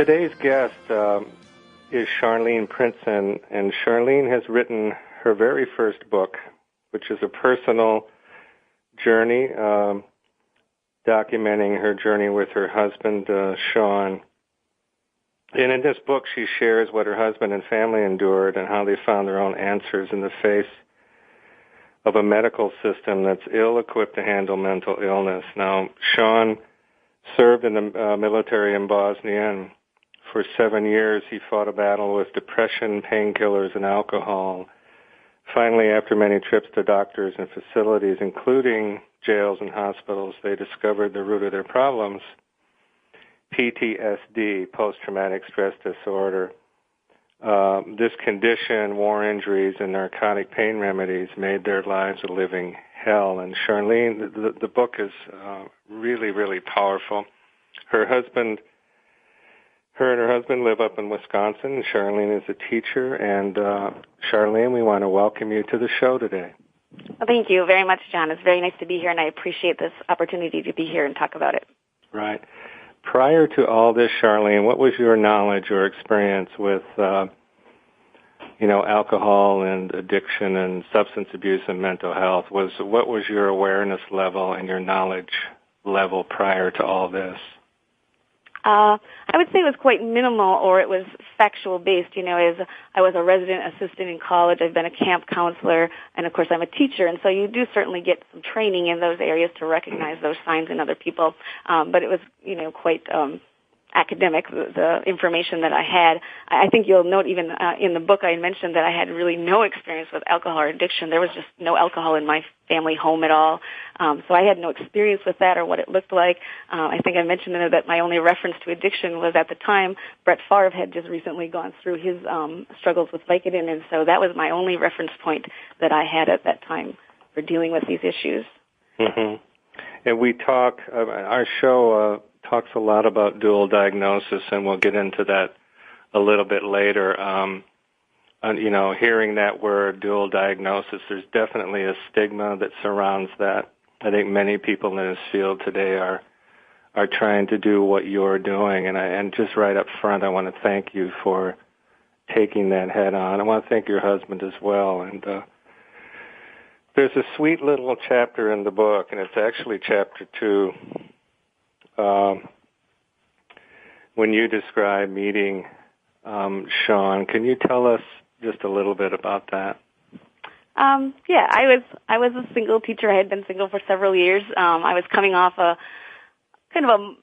Today's guest is Charlene Princeton, and Charlene has written her very first book, which is a personal journey, documenting her journey with her husband, Sean. And in this book, she shares what her husband and family endured and how they found their own answers in the face of a medical system that's ill-equipped to handle mental illness. Now, Sean served in the military in Bosnia, and for 7 years he fought a battle with depression, painkillers, and alcohol. Finally, after many trips to doctors and facilities, including jails and hospitals, they discovered the root of their problems: PTSD, post-traumatic stress disorder. This condition, war injuries, and narcotic pain remedies made their lives a living hell. And Charlene, the book is really, really powerful. Her and her husband live up in Wisconsin, and Charlene is a teacher. And Charlene, we want to welcome you to the show today. Well, thank you very much, John. It's very nice to be here, and I appreciate this opportunity to be here and talk about it. Right. Prior to all this, Charlene, what was your knowledge or experience with, alcohol and addiction and substance abuse and mental health? What was your awareness level and your knowledge level prior to all this? I would say it was quite minimal, or it was factual based. As I was a resident assistant in college, I've been a camp counselor, and of course I'm a teacher, and so you do certainly get some training in those areas to recognize those signs in other people. But it was, quite academic, the information that I had. I think you'll note even in the book I mentioned that I had really no experience with alcohol or addiction. There was just no alcohol in my family home at all. So I had no experience with that or what it looked like. I think I mentioned that my only reference to addiction was at the time Brett Favre had just recently gone through his struggles with Vicodin, and so that was my only reference point that I had at that time for dealing with these issues. Mm-hmm. And we talk, our show talks a lot about dual diagnosis, and we'll get into that a little bit later. Hearing that word, dual diagnosis, there's definitely a stigma that surrounds that. I think many people in this field today are trying to do what you're doing, and just right up front, I want to thank you for taking that head on. I want to thank your husband as well. And there's a sweet little chapter in the book, and it's actually chapter 2. When you describe meeting Sean, can you tell us just a little bit about that? I was a single teacher. I had been single for several years. I was coming off a kind of a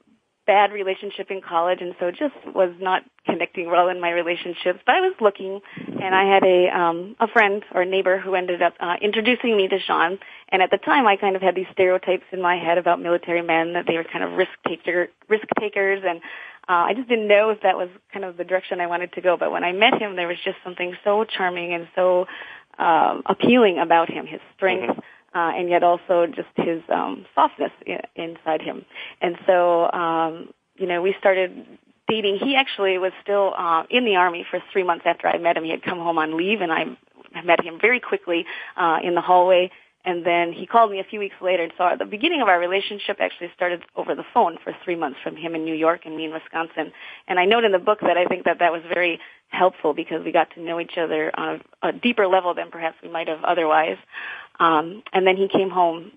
bad relationship in college, and so just was not connecting well in my relationships. But I was looking, and I had a friend or a neighbor who ended up introducing me to Sean. And at the time, I kind of had these stereotypes in my head about military men, that they were kind of risk takers, and I just didn't know if that was kind of the direction I wanted to go. But when I met him, there was just something so charming and so appealing about him, his strength, and yet also just his softness inside him. And so, we started dating. He actually was still in the Army for 3 months after I met him. He had come home on leave, and I met him very quickly in the hallway. And then he called me a few weeks later, and so the beginning of our relationship actually started over the phone for 3 months, from him in New York and me in Wisconsin. And I note in the book that I think that was very helpful because we got to know each other on a deeper level than perhaps we might have otherwise. And then he came home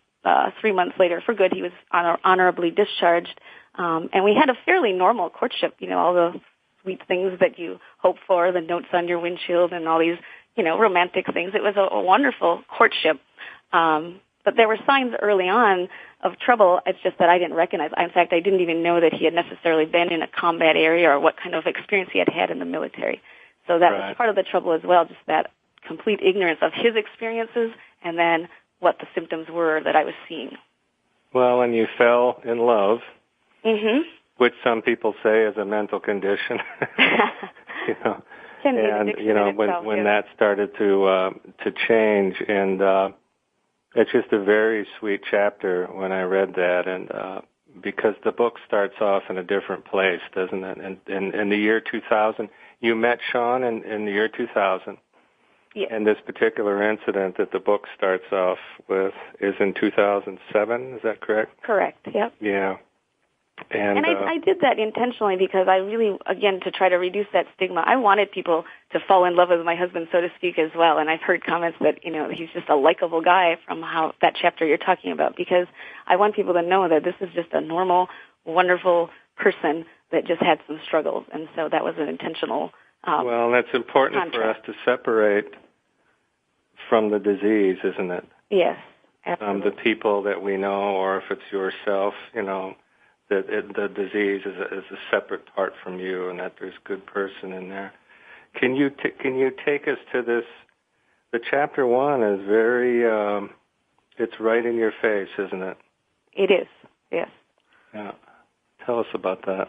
3 months later for good. He was honorably discharged, and we had a fairly normal courtship, all the sweet things that you hope for, the notes on your windshield and all these, romantic things. It was a wonderful courtship. But there were signs early on of trouble. It's just that I didn't recognize. In fact, I didn't even know that he had necessarily been in a combat area or what kind of experience he had in the military. So that was part of the trouble as well, just that complete ignorance of his experiences and then what the symptoms were that I was seeing. Well, and you fell in love, which some people say is a mental condition. When that started to change, and it's just a very sweet chapter when I read that, and because the book starts off in a different place, doesn't it? In the year 2000, you met Sean in the year 2000. Yes. And this particular incident that the book starts off with is in 2007, is that correct? Correct, yep. Yeah. And I did that intentionally because I really, again, to try to reduce that stigma, I wanted people to fall in love with my husband, so to speak, as well. And I've heard comments that, he's just a likable guy from how that chapter you're talking about, because I want people to know that this is just a normal, wonderful person that just had some struggles. And so that was an intentional well, that's important for us to separate from the disease, isn't it? Yes, absolutely. The people that we know, or if it's yourself, that the disease is a separate part from you, and that there's a good person in there. Can you take us to this? The chapter 1 is very, it's right in your face, isn't it? It is, yes. Yeah. Tell us about that.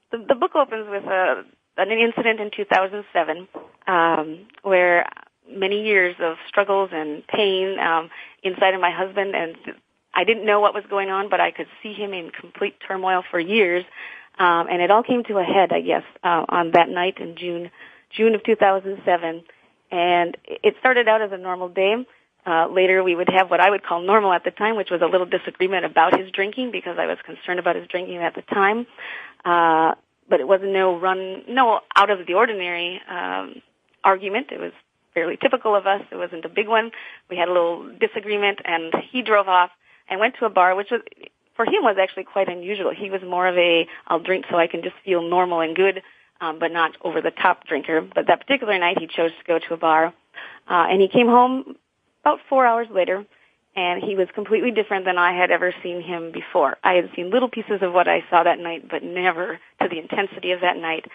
The book opens with an incident in 2007 where many years of struggles and pain inside of my husband, and I didn't know what was going on, but I could see him in complete turmoil for years. And it all came to a head, I guess, on that night in June of 2007. And it started out as a normal day. Later we would have what I would call normal at the time, which was a little disagreement about his drinking because I was concerned about his drinking at the time. But it wasn't no out of the ordinary argument. It was fairly typical of us. It wasn't a big one. We had a little disagreement, and he drove off and went to a bar, which was, for him, was actually quite unusual. He was more of I'll drink so I can just feel normal and good, but not over-the-top drinker. But that particular night, he chose to go to a bar, and he came home about 4 hours later, and he was completely different than I had ever seen him before. I had seen little pieces of what I saw that night, but never to the intensity of that night.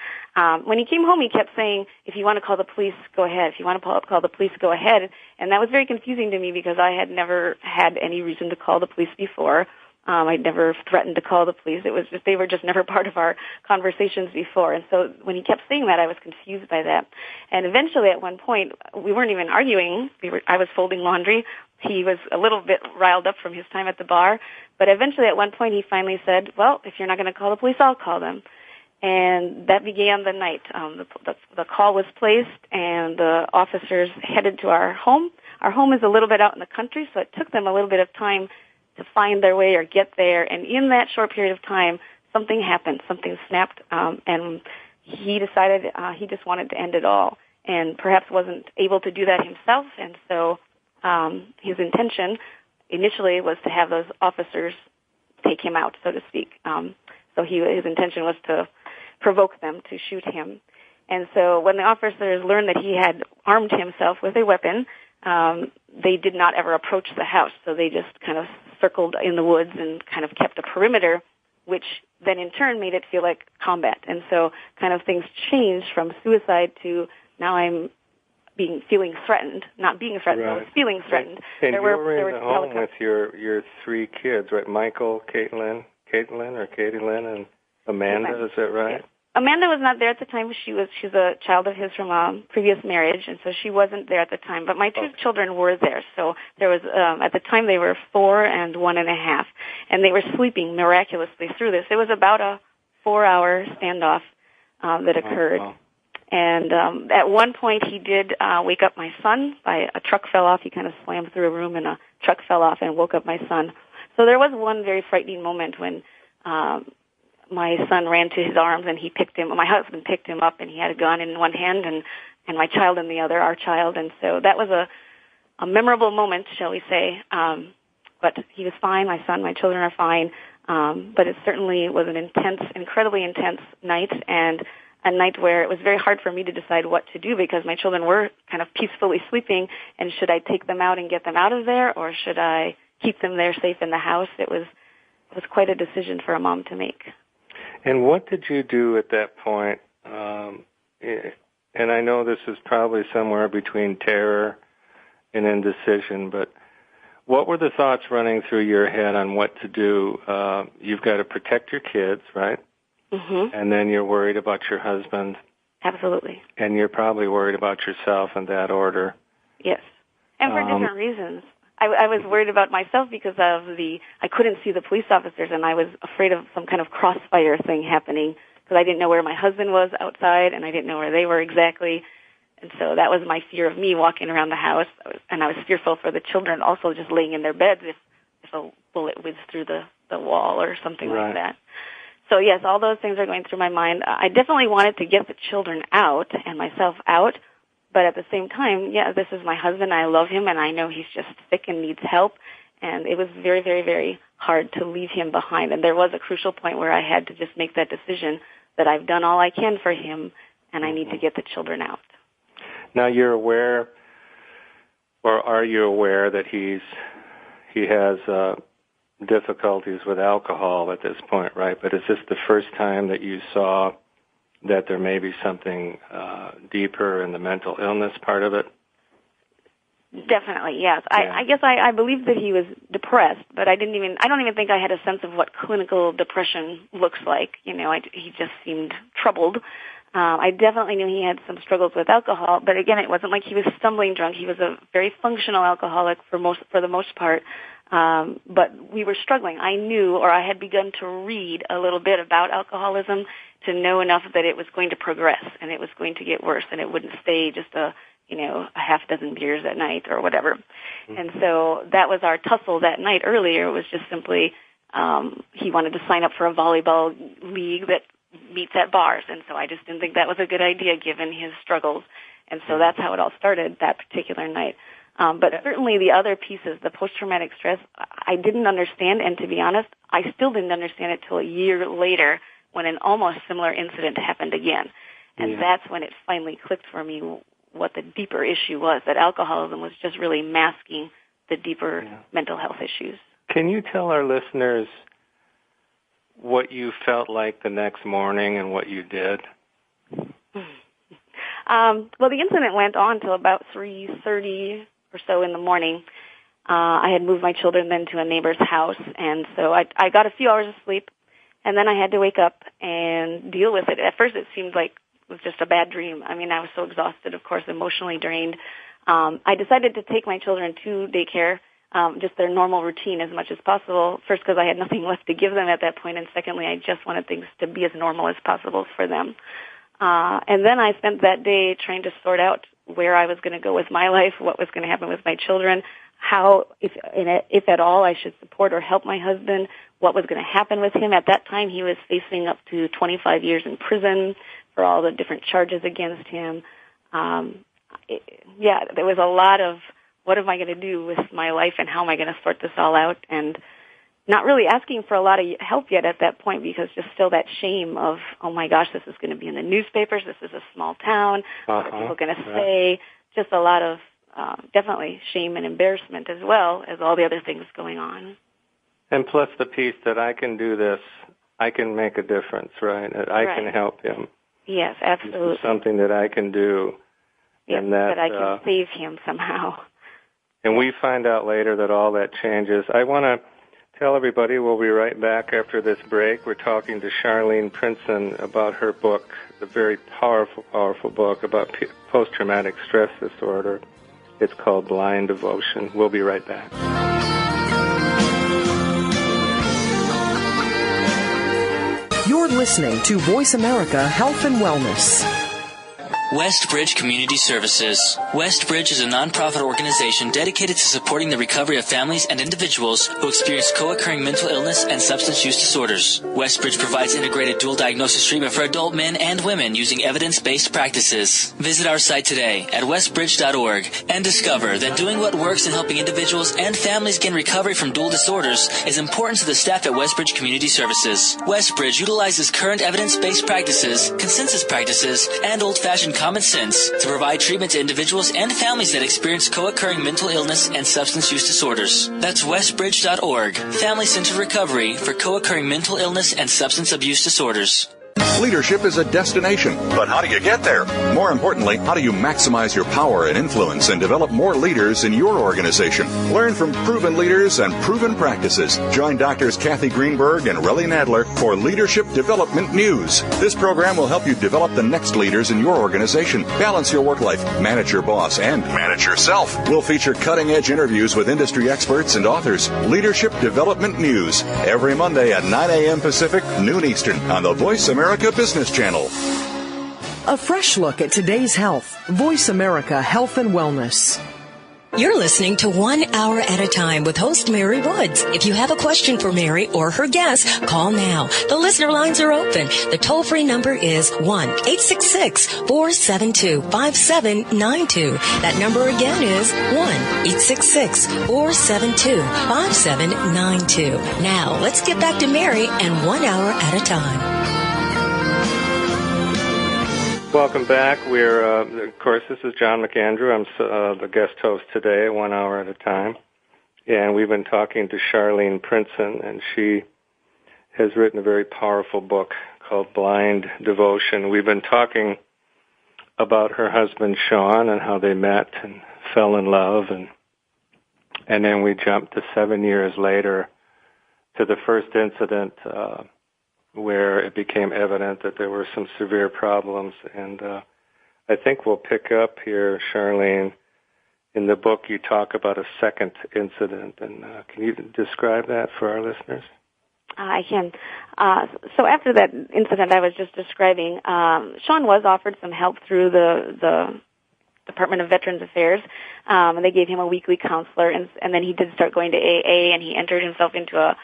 When he came home, he kept saying, if you want to call the police, go ahead. If you want to call the police, go ahead. And that was very confusing to me because I had never had any reason to call the police before. I'd never threatened to call the police. It was just, they were just never part of our conversations before. And so when he kept saying that, I was confused by that. And eventually at one point, we weren't even arguing. I was folding laundry. He was a little bit riled up from his time at the bar. But eventually at one point he finally said, well, if you're not going to call the police, I'll call them. And that began the night. The call was placed and the officers headed to our home. Our home is a little bit out in the country, so it took them a little bit of time to find their way or get there. And in that short period of time, something happened. Something snapped, and he decided he just wanted to end it all, and perhaps wasn't able to do that himself. And so his intention initially was to have those officers take him out, so to speak. So his intention was to provoke them to shoot him. And so when the officers learned that he had armed himself with a weapon, they did not ever approach the house. So they just kind of circled in the woods and kind of kept a perimeter, which then in turn made it feel like combat. And so kind of things changed from suicide to now I'm feeling threatened, not being threatened, right. I was feeling threatened. And you were in the home with your 3 kids, right? Michael, Caitlin, and Amanda, is that right? Yes. Amanda was not there at the time. She's a child of his from a previous marriage, and so she wasn't there at the time. But my 2 children were there. So there was, at the time they were 4 and 1.5, and they were sleeping miraculously through this. It was about a 4-hour standoff that occurred. Wow. And at one point he did wake up my son by a truck fell off. He kind of slammed through a room and a truck fell off and woke up my son. So there was one very frightening moment when my son ran to his arms and my husband picked him up, and he had a gun in one hand and my child in the other, our child. And so that was a memorable moment, shall we say. But he was fine. My son, my children are fine. But it certainly was an incredibly intense night, and a night where it was very hard for me to decide what to do because my children were kind of peacefully sleeping, and should I take them out and get them out of there, or should I keep them there safe in the house? It was quite a decision for a mom to make. And what did you do at that point? And I know this is probably somewhere between terror and indecision, but what were the thoughts running through your head on what to do? You've got to protect your kids, right? Mm-hmm. And then you're worried about your husband. Absolutely. And you're probably worried about yourself in that order. Yes. And for different reasons. I was worried about myself because I couldn't see the police officers, and I was afraid of some kind of crossfire thing happening because I didn't know where my husband was outside, and I didn't know where they were exactly. And so that was my fear of me walking around the house, and I was fearful for the children also just laying in their beds if a bullet whizzed through the wall or something right. like that. So yes, all those things are going through my mind. I definitely wanted to get the children out and myself out, but at the same time, yeah, this is my husband. I love him, and I know he's just sick and needs help. And it was very, very, very hard to leave him behind. And there was a crucial point where I had to just make that decision that I've done all I can for him, and I need to get the children out. Now you're aware, or are you aware that he has difficulties with alcohol at this point, right? But is this the first time that you saw that there may be something deeper in the mental illness part of it? Definitely, yes. Yeah. I guess I believed that he was depressed, but I don't even think I had a sense of what clinical depression looks like. You know, he just seemed troubled. I definitely knew he had some struggles with alcohol, but again, it wasn't like he was stumbling drunk. He was a very functional alcoholic for the most part. But we were struggling. I knew, or I had begun to read a little bit about alcoholism to know enough that it was going to progress and it was going to get worse and it wouldn't stay just a half dozen beers at night or whatever. Mm-hmm. And so that was our tussle that night earlier. It was just simply, he wanted to sign up for a volleyball league that meets at bars. And so I just didn't think that was a good idea given his struggles. And so that's how it all started that particular night. But certainly the other pieces, the post-traumatic stress, I didn't understand. And to be honest, I still didn't understand it till a year later when an almost similar incident happened again. And that's when it finally clicked for me what the deeper issue was, that alcoholism was just really masking the deeper mental health issues. Can you tell our listeners what you felt like the next morning and what you did? Well, the incident went on till about 3:30 or so in the morning. I had moved my children then to a neighbor's house, and so I got a few hours of sleep, and then I had to wake up and deal with it. At first it seemed like it was just a bad dream. I mean, I was so exhausted, of course, emotionally drained. I decided to take my children to daycare, just their normal routine as much as possible. First, because I had nothing left to give them at that point, and secondly, I just wanted things to be as normal as possible for them. And then I spent that day trying to sort out where I was going to go with my life, what was going to happen with my children, how, if at all, I should support or help my husband, what was going to happen with him. At that time, he was facing up to 25 years in prison for all the different charges against him. There was a lot of what am I going to do with my life and how am I going to sort this all out, and not really asking for a lot of help yet at that point because just still that shame of, oh my gosh, this is going to be in the newspapers, this is a small town, what are people going to say? Just a lot of definitely shame and embarrassment as well as all the other things going on. And plus the piece that I can do this, I can make a difference, right? I can help him. Yes, absolutely. This is something that I can do. Yes, and that I can save him somehow. And we find out later that all that changes. I want to tell everybody we'll be right back after this break. We're talking to Charlene Princeton about her book, the very powerful, powerful book about post-traumatic stress disorder. It's called Blind Devotion. We'll be right back. You're listening to Voice America Health and Wellness. Westbridge Community Services. Westbridge is a nonprofit organization dedicated to supporting the recovery of families and individuals who experience co-occurring mental illness and substance use disorders. Westbridge provides integrated dual diagnosis treatment for adult men and women using evidence-based practices. Visit our site today at westbridge.org and discover that doing what works in helping individuals and families gain recovery from dual disorders is important to the staff at Westbridge Community Services. Westbridge utilizes current evidence-based practices, consensus practices, and old-fashioned common sense to provide treatment to individuals and families that experience co-occurring mental illness and substance use disorders. That's westbridge.org, family-centered recovery for co-occurring mental illness and substance abuse disorders. Leadership is a destination, but how do you get there? More importantly, how do you maximize your power and influence and develop more leaders in your organization? Learn from proven leaders and proven practices. Join Drs. Kathy Greenberg and Relly Nadler for Leadership Development News. This program will help you develop the next leaders in your organization, balance your work life, manage your boss, and manage yourself. We'll feature cutting-edge interviews with industry experts and authors. Leadership Development News, every Monday at 9 a.m. Pacific, noon Eastern, on the Voice America Business Channel. A fresh look at today's health. Voice America Health and Wellness. You're listening to 1 Hour at a Time with host Mary Woods. If you have a question for Mary or her guest, call now. The listener lines are open. The toll-free number is 1-866-472-5792. That number again is 1-866-472-5792. Now, let's get back to Mary and 1 Hour at a Time. Welcome back. We're, of course, this is John McAndrew. I'm the guest host today, 1 Hour at a Time. And we've been talking to Charlene Princeton, and she has written a very powerful book called Blind Devotion. We've been talking about her husband, Sean, and how they met and fell in love. And then we jumped to 7 years later to the first incident where it became evident that there were some severe problems. And I think we'll pick up here, Charlene. In the book, you talk about a second incident. And can you describe that for our listeners? I can. So after that incident I was just describing, Sean was offered some help through the Department of Veterans Affairs. And they gave him a weekly counselor. And then he did start going to AA, and he entered himself into a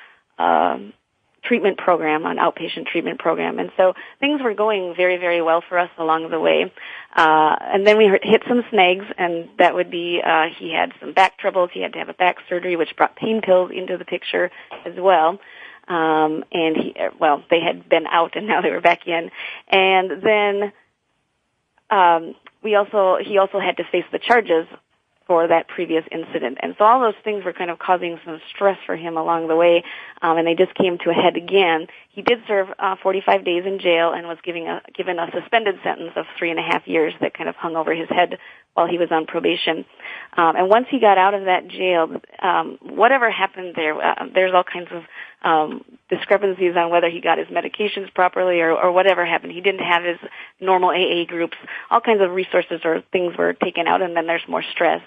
treatment program, an outpatient treatment program. And so things were going very, very well for us along the way. And then we hit some snags, and that would be he had some back troubles. He had to have a back surgery, which brought pain pills into the picture as well. And they had been out, and now they were back in. And then he also had to face the charges for that previous incident. And so all those things were kind of causing some stress for him along the way, and they just came to a head again. He did serve 45 days in jail and was given a suspended sentence of 3.5 years that kind of hung over his head while he was on probation. And once he got out of that jail, whatever happened there, there's all kinds of discrepancies on whether he got his medications properly or whatever happened. He didn't have his normal AA groups. All kinds of resources or things were taken out, and then there's more stress.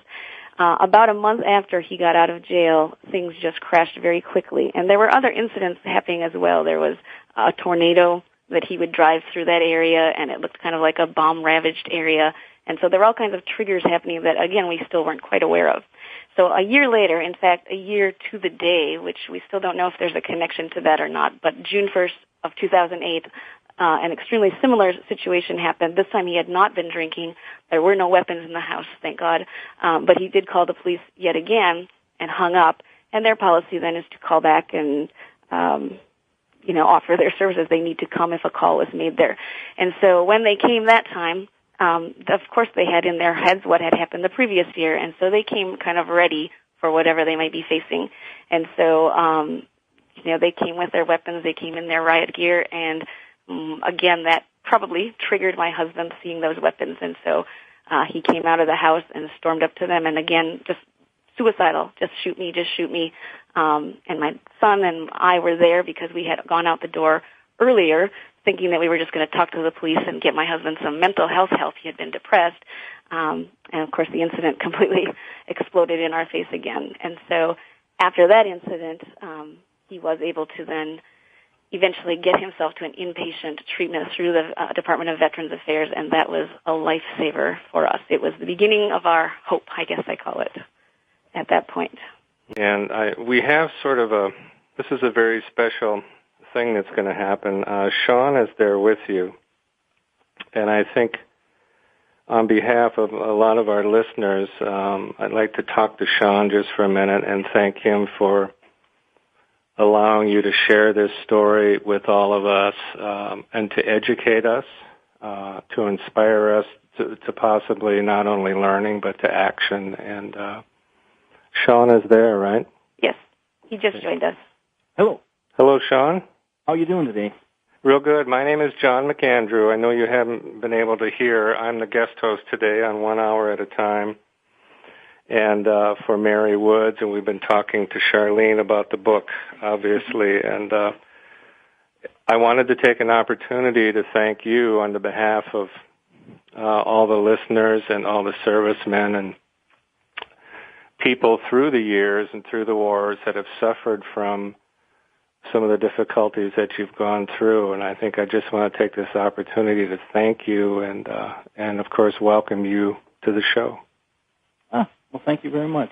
About a month after he got out of jail, things just crashed very quickly. And there were other incidents happening as well. There was a tornado that he would drive through that area, and it looked kind of like a bomb-ravaged area. And so there were all kinds of triggers happening that, again, we still weren't quite aware of. So a year later, in fact, a year to the day, which we still don't know if there's a connection to that or not, but June 1st of 2008, an extremely similar situation happened. This time he had not been drinking. There were no weapons in the house, thank God. But he did call the police yet again and hung up. And their policy then is to call back and, offer their services. They need to come if a call was made there. And so when they came that time, of course they had in their heads what had happened the previous year. And so they came kind of ready for whatever they might be facing. And so, they came with their weapons. They came in their riot gear, and again, that probably triggered my husband seeing those weapons, and so he came out of the house and stormed up to them, and again, just suicidal, just shoot me. And my son and I were there because we had gone out the door earlier thinking that we were just going to talk to the police and get my husband some mental health help. He had been depressed, and of course the incident completely exploded in our face again. And so after that incident, he was able to then eventually get himself to an inpatient treatment through the Department of Veterans Affairs, and that was a lifesaver for us. It was the beginning of our hope, I guess I call it, at that point. And we have sort of this is a very special thing that's going to happen. Sean is there with you, and I think on behalf of a lot of our listeners, I'd like to talk to Sean just for a minute and thank him for allowing you to share this story with all of us and to educate us, to inspire us to possibly not only learning but to action. And Sean is there, right? Yes, he just joined us. Hello. Hello, Sean. How are you doing today? Real good. My name is John McAndrew. I know you haven't been able to hear. I'm the guest host today on 1 Hour at a Time, and for Mary Woods, and we've been talking to Charlene about the book, obviously, and I wanted to take an opportunity to thank you on the behalf of all the listeners and all the servicemen and people through the years and through the wars that have suffered from some of the difficulties that you've gone through, and I think I just want to take this opportunity to thank you and of course welcome you to the show. Well, thank you very much.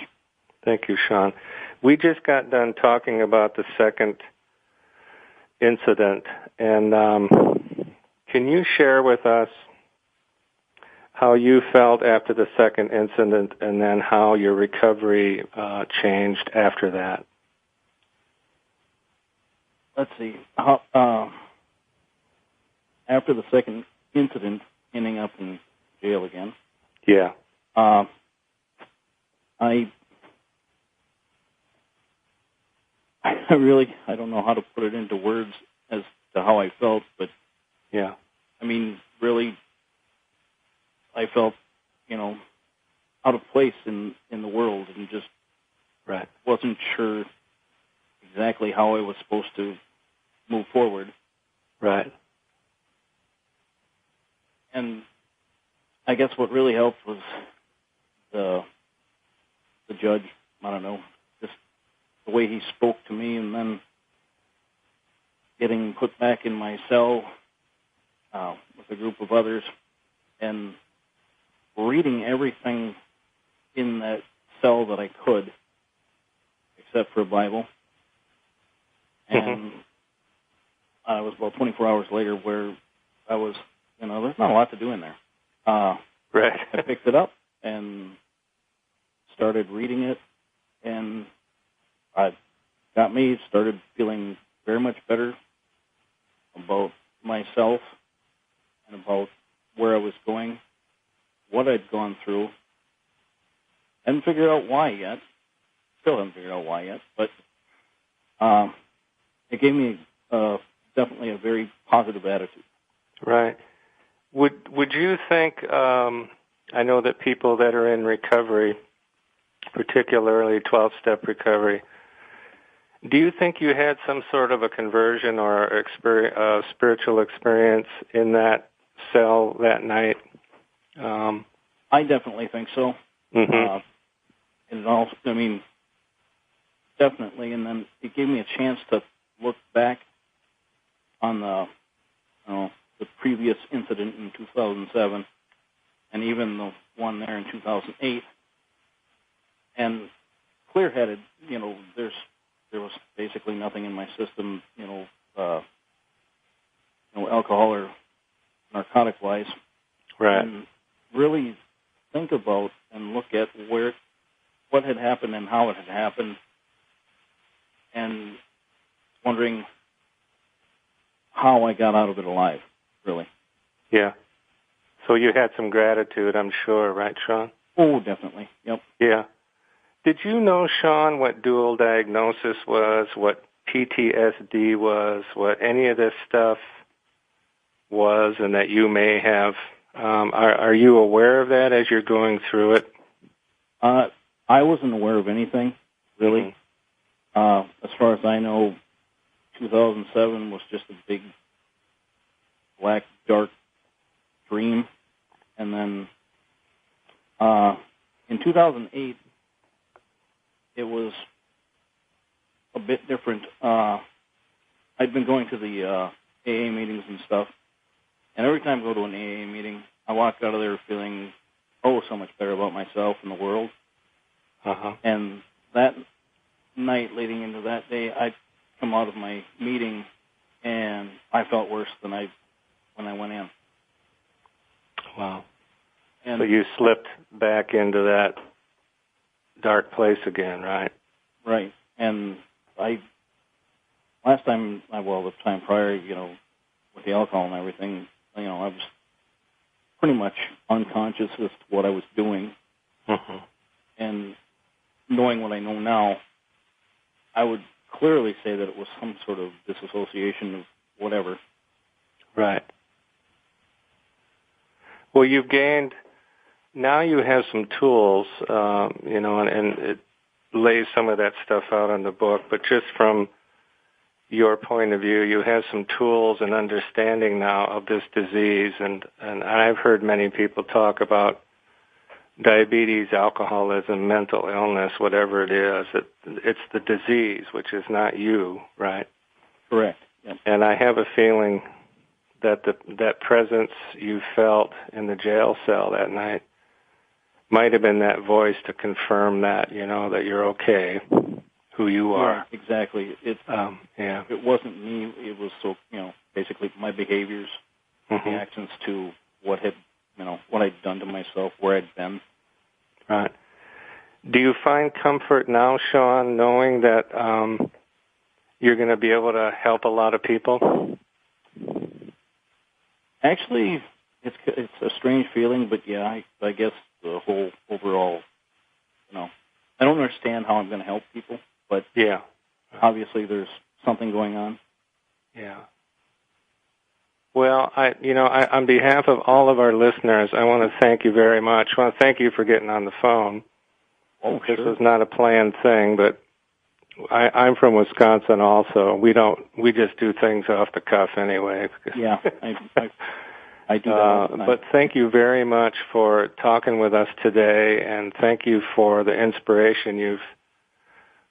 Thank you, Sean. We just got done talking about the second incident, and can you share with us how you felt after the second incident and then how your recovery changed after that? Let's see. After the second incident, ending up in jail again. Yeah. I don't know how to put it into words as to how I felt, but yeah. I mean, really, I felt, out of place in the world and just wasn't sure exactly how I was supposed to move forward. Right. And I guess what really helped was the judge, I don't know, just the way he spoke to me, and then getting put back in my cell with a group of others and reading everything in that cell that I could, except for a Bible. And I was about 24 hours later where I was, there's not a lot to do in there. Right. I picked it up and started reading it, and I got me started feeling very much better about myself and about where I was going, what I'd gone through. Hadn't figured out why yet. Still haven't figured out why yet, but it gave me definitely a very positive attitude. Right. Would you think, I know that people that are in recovery, particularly 12-step recovery, do you think you had some sort of a conversion or spiritual experience in that cell that night? I definitely think so. Mm-hmm. And also, definitely. And then it gave me a chance to look back on the previous incident in 2007, and even the one there in 2008, and clear-headed. There was basically nothing in my system, alcohol or narcotic-wise. Right. And really think about and look at what had happened and how it had happened, and wondering how I got out of it alive, really. Yeah. So you had some gratitude, I'm sure, right, Sean? Oh, definitely. Yep. Yeah. Did you know, Sean, what dual diagnosis was, what PTSD was, what any of this stuff was, and that you may have? Are you aware of that as you're going through it? I wasn't aware of anything, really. Mm-hmm. As far as I know, 2007 was just a big, black, dark dream. And then in 2008, it was a bit different. I'd been going to the AA meetings and stuff, and every time I go to an AA meeting, I walk out of there feeling, so much better about myself and the world. Uh-huh. And that night leading into that day, I'd come out of my meeting, and I felt worse than when I went in. Wow. And so you slipped back into that dark place again, right? Right. And the time prior, with the alcohol and everything, I was pretty much unconscious as to what I was doing. Mm-hmm. And knowing what I know now, I would clearly say that it was some sort of disassociation of whatever. Right. Well, now you have some tools, and it lays some of that stuff out in the book, but just from your point of view, you have some tools and understanding now of this disease, and I've heard many people talk about diabetes, alcoholism, mental illness, whatever it is. It's the disease, which is not you, right? Correct. Yep. And I have a feeling that that presence you felt in the jail cell that night might have been that voice to confirm that, that you're okay, who you are. Yeah, exactly. It wasn't me. It was basically my behaviors, the actions to what I'd done to myself, where I'd been. Right. Do you find comfort now, Sean, knowing that you're going to be able to help a lot of people? Actually, it's a strange feeling, but yeah, I guess the whole overall, I don't understand how I'm going to help people, but yeah, obviously there's something going on. Yeah. Well, on behalf of all of our listeners, I want to thank you very much. I want to thank you for getting on the phone. Oh, this sure. was not a planned thing, but I'm from Wisconsin also. We just do things off the cuff anyway. Yeah, I do that all the time. But thank you very much for talking with us today, and thank you for the inspiration you've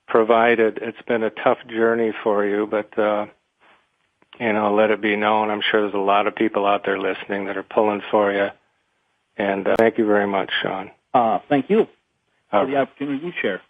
provided. It's been a tough journey for you, but let it be known. I'm sure there's a lot of people out there listening that are pulling for you. And thank you very much, Sean. Thank you for the opportunity to share.